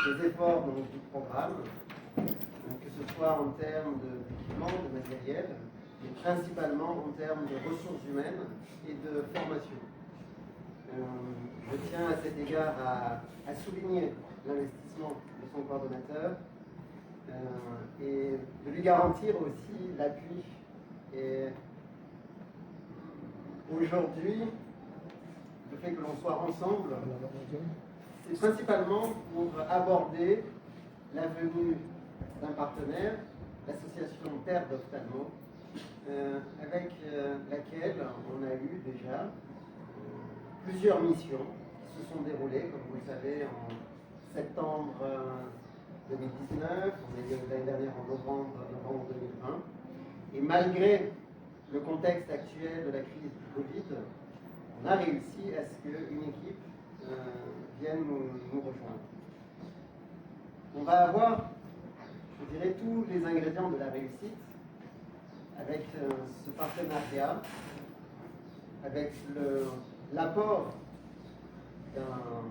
les efforts du programme, que ce soit en termes d'équipement, de matériel, mais principalement en termes de ressources humaines et de formation. Je tiens à cet égard à souligner l'investissement de son coordonnateur et de lui garantir aussi l'appui. Et aujourd'hui, le fait que l'on soit ensemble, c'est principalement pour aborder la venue d'un partenaire, l'association Terre d'Ophtalmo, avec laquelle on a eu déjà plusieurs missions qui se sont déroulées, comme vous le savez, en septembre 2019, on est l'année dernière en novembre 2020. Et malgré le contexte actuel de la crise du Covid, on a réussi à ce qu'une équipe vienne nous rejoindre. On va avoir, je dirais, tous les ingrédients de la réussite avec ce partenariat, avec l'apport d'un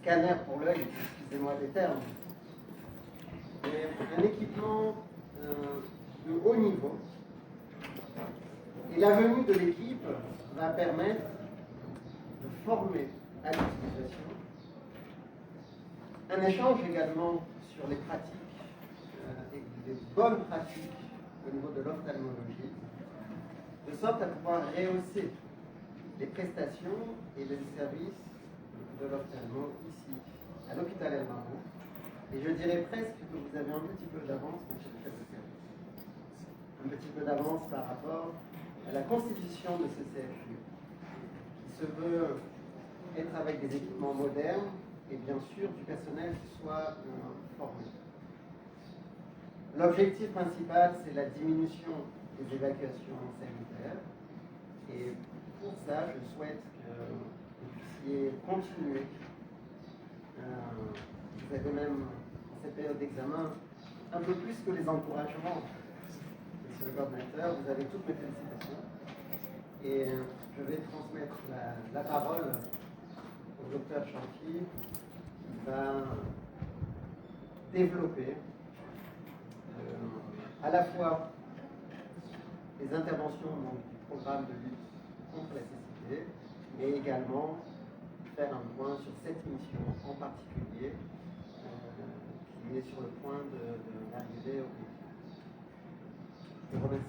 scanner pour l'œil, excusez-moi des termes, et un équipement de haut niveau. Et la venue de l'équipe va permettre de former à l'utilisation. Un échange également sur les pratiques et les bonnes pratiques au niveau de l'ophtalmologie, de sorte à pouvoir rehausser les prestations et les services de l'ophtalmo ici, à l'hôpital El Marouf. Et je dirais presque que vous avez un petit peu d'avance, monsieur le chef de service. Un petit peu d'avance par rapport à la constitution de ce CFU, qui se veut être avec des équipements modernes et bien sûr du personnel qui soit formé. L'objectif principal, c'est la diminution des évacuations sanitaires. Et pour ça, je souhaite que vous puissiez continuer. Vous avez même, en cette période d'examen, un peu plus que les encouragements. Monsieur le coordinateur, vous avez toutes mes félicitations. Et je vais transmettre la parole au docteur Chantier, qui va développer à la fois les interventions du programme de lutte contre la cécité, mais également faire un point sur cette mission en particulier qui est sur le point d'arriver au but. Je vous remercie.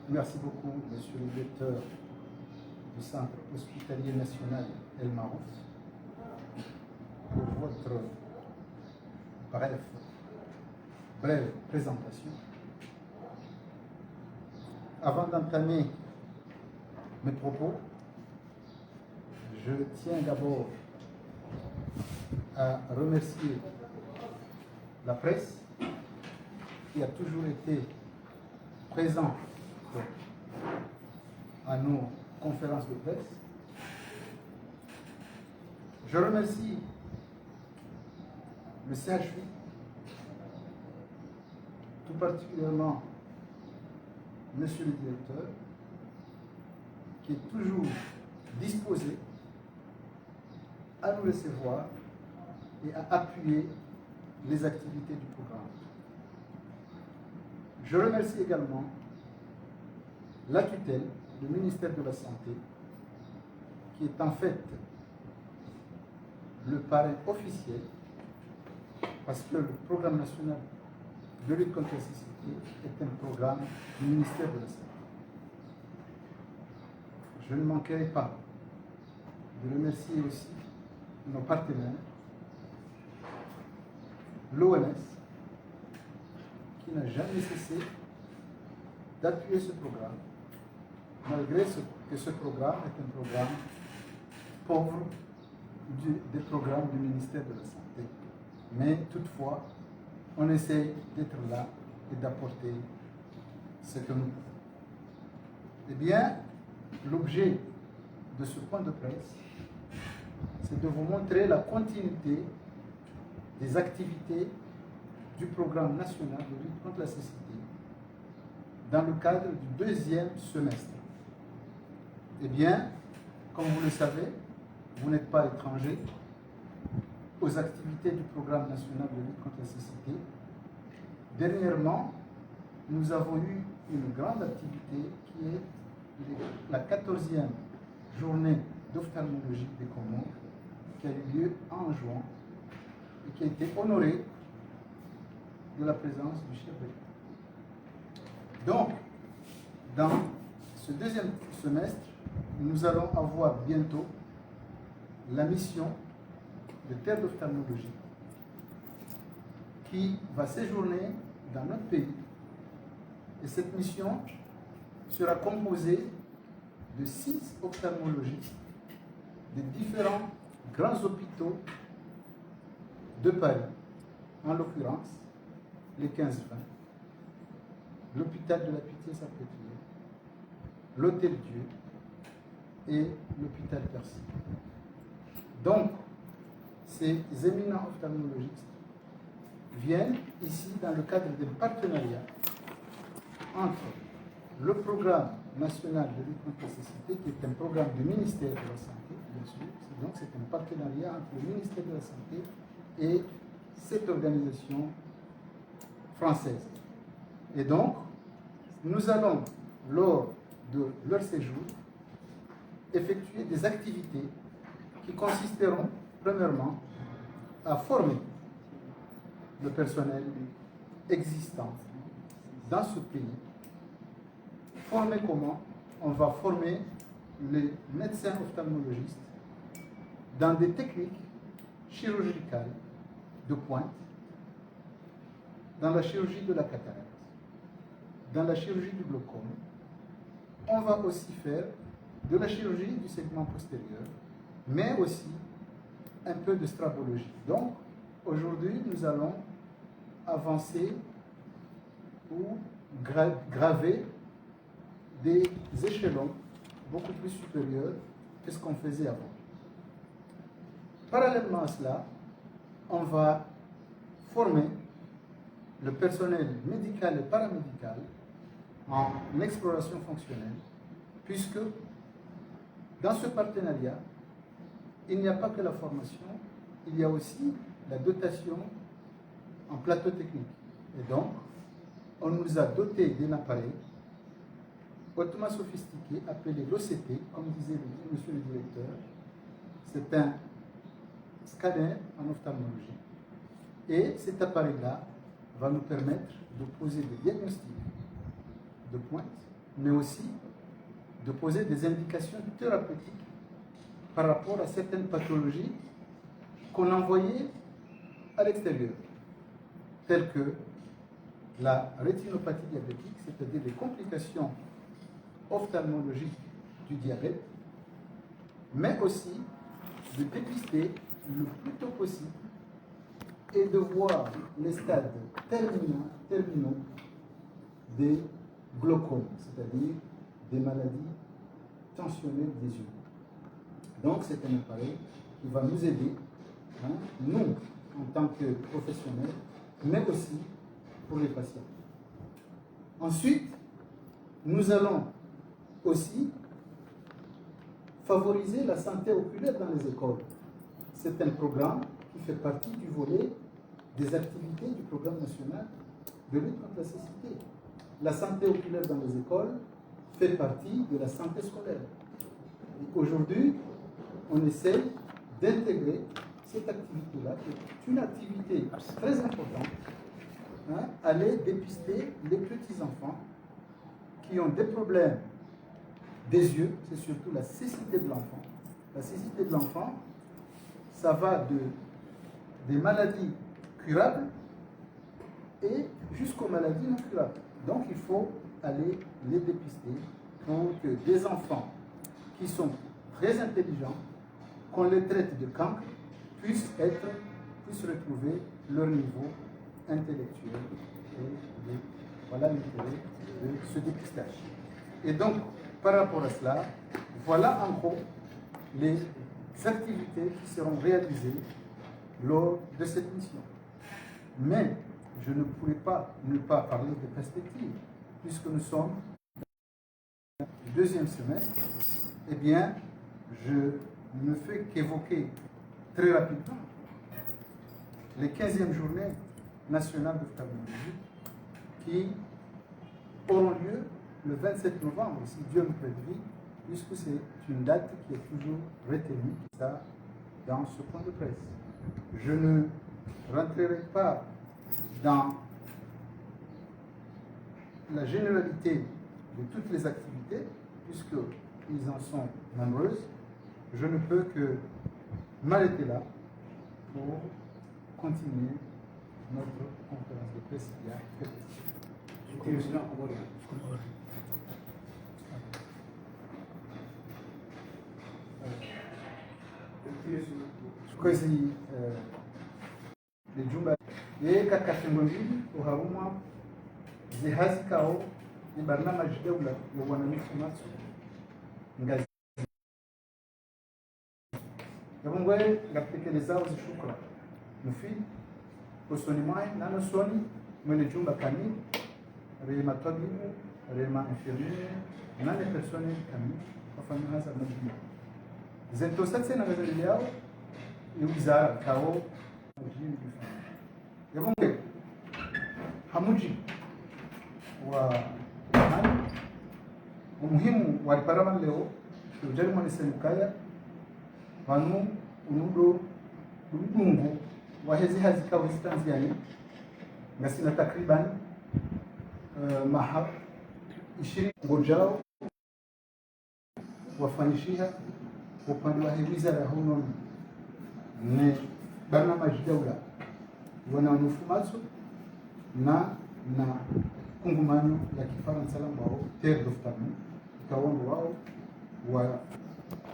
Merci beaucoup, monsieur le directeur du Centre hospitalier national El Marouf, pour votre brève présentation. Avant d'entamer mes propos, je tiens d'abord à remercier la presse qui a toujours été présente à nos conférences de presse. Je remercie le CHU, tout particulièrement monsieur le directeur, qui est toujours disposé à nous recevoir et à appuyer les activités du programme. Je remercie également la tutelle, le ministère de la Santé, qui est en fait le parrain officiel, parce que le programme national de lutte contre la cécité est un programme du ministère de la Santé. Je ne manquerai pas de remercier aussi nos partenaires, l'OMS, qui n'a jamais cessé d'appuyer ce programme, malgré que ce programme est un programme pauvre des programmes du ministère de la Santé. Mais toutefois, on essaye d'être là et d'apporter ce que nous pouvons. Eh bien, l'objet de ce point de presse, c'est de vous montrer la continuité des activités du programme national de lutte contre la cécité dans le cadre du deuxième semestre. Eh bien, comme vous le savez, vous n'êtes pas étranger aux activités du programme national de lutte contre la cécité. Dernièrement, nous avons eu une grande activité qui est la 14e journée d'ophtalmologie des Comores, qui a eu lieu en juin et qui a été honorée de la présence du chef de l'État. Donc, dans ce deuxième semestre, nous allons avoir bientôt la mission de terre d'ophtalmologie qui va séjourner dans notre pays. Et cette mission sera composée de 6 ophtalmologistes des différents grands hôpitaux de Paris, en l'occurrence les 15-20, l'hôpital de la Pitié-Salpêtrière, l'Hôtel Dieu et l'hôpital Percy. Donc, ces éminents ophtalmologistes viennent ici dans le cadre d'un partenariat entre le programme national de lutte contre la cécité, qui est un programme du ministère de la Santé, bien sûr. Donc, c'est un partenariat entre le ministère de la Santé et cette organisation française. Et donc, nous allons, lors de leur séjour, effectuer des activités qui consisteront, premièrement, à former le personnel existant dans ce pays. Former comment? On va former les médecins ophtalmologistes dans des techniques chirurgicales de pointe, dans la chirurgie de la cataracte, dans la chirurgie du glaucome. On va aussi faire de la chirurgie du segment postérieur, mais aussi un peu de strabologie. Donc, aujourd'hui, nous allons avancer ou graver des échelons beaucoup plus supérieurs que ce qu'on faisait avant. Parallèlement à cela, on va former le personnel médical et paramédical en exploration fonctionnelle, puisque dans ce partenariat, il n'y a pas que la formation, il y a aussi la dotation en plateau technique. Et donc, on nous a doté d'un appareil hautement sophistiqué appelé l'OCT, comme disait monsieur le directeur. C'est un scanner en ophtalmologie. Et cet appareil-là va nous permettre de poser des diagnostics de pointe, mais aussi de poser des indications thérapeutiques par rapport à certaines pathologies qu'on envoyait à l'extérieur, telles que la rétinopathie diabétique, c'est-à-dire des complications ophtalmologiques du diabète, mais aussi de dépister le plus tôt possible et de voir les stades terminaux des glaucomes, c'est-à-dire des maladies tensionnelles des yeux. Donc c'est un appareil qui va nous aider, nous en tant que professionnels, mais aussi pour les patients. Ensuite, nous allons aussi favoriser la santé oculaire dans les écoles. C'est un programme qui fait partie du volet des activités du programme national de lutte contre la cécité. La santé oculaire dans les écoles fait partie de la santé scolaire. Aujourd'hui, on essaie d'intégrer cette activité-là, qui est une activité très importante, aller dépister les petits-enfants qui ont des problèmes des yeux, c'est surtout la cécité de l'enfant. La cécité de l'enfant, ça va des maladies curables et jusqu'aux maladies non curables. Donc il faut aller les dépister pour que des enfants qui sont très intelligents, qu'on les traite de cancre, puissent retrouver leur niveau intellectuel. Et voilà l'intérêt de ce dépistage. Et donc, par rapport à cela, voilà en gros les activités qui seront réalisées lors de cette mission. Mais je ne pourrais pas ne pas parler de perspectives, puisque nous sommes du deuxième semestre. Eh bien, je ne fais qu'évoquer très rapidement les 15e journées nationales d'ophtalmologie qui auront lieu le 27 novembre, si Dieu me prête vie, puisque c'est une date qui est toujours retenue dans ce point de presse. Je ne rentrerai pas dans la généralité de toutes les activités, puisqu'ils en sont nombreuses. Je ne peux que m'arrêter là pour continuer notre conférence de presse. Il y a quelques questions. Kwezi lijumba yeye katika sehemu mbili uharuma zihazi kao ni barnamaji dawla ya wananchi matsu ngazi yabungwe ngatekeleza uzishukra mufid kusoni mai nano soni mwene jumba kani rema tabibu rema infirmier nane personnel kami wafanya hasa mjini zetu sasa na gazeti yao ni wizara kao mjini yabunge hamuji wa umuhimu wa parama leo tujali mwana semukaya wanu unudo udungu wa hizi hazikao hizi Tanzania ngasina takriban mahab 20 ngojao wafanyishiha upande wa wizara huno ni barnamaji dawla wanaonufumazo na kungumanyo ya Kifaransa ambao terre d'ophtalmo ikaombo wao wa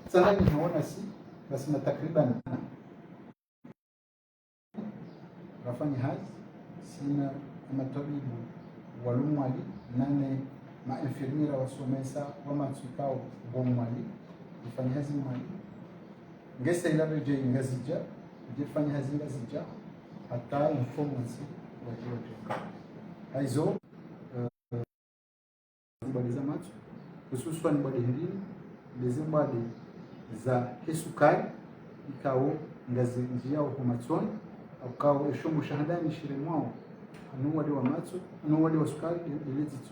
sanani haona si basi na takriban wafanya hazi sina matabibu walumwali nane mainfirmiera wasomesa wamatsukao bomwali kufanya hazi mwali ngesa ila reje ngazija kufanya hazi ngazija hata informansi wa jojo haizo mbali za macho hususan mbali hindini lezi mbali za kesukari ikao ngazi njia wa matsoni au kao eshomo shahadani shirimwao anuwali wa macho anuwali wa sukari ilizito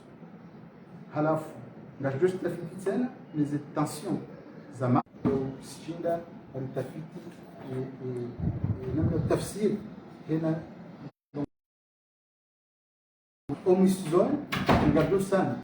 halafu ngajoshi tafiti tena nizi tension za macho shinda walitafiti namna tafsiri hena omisizoni ngajo sana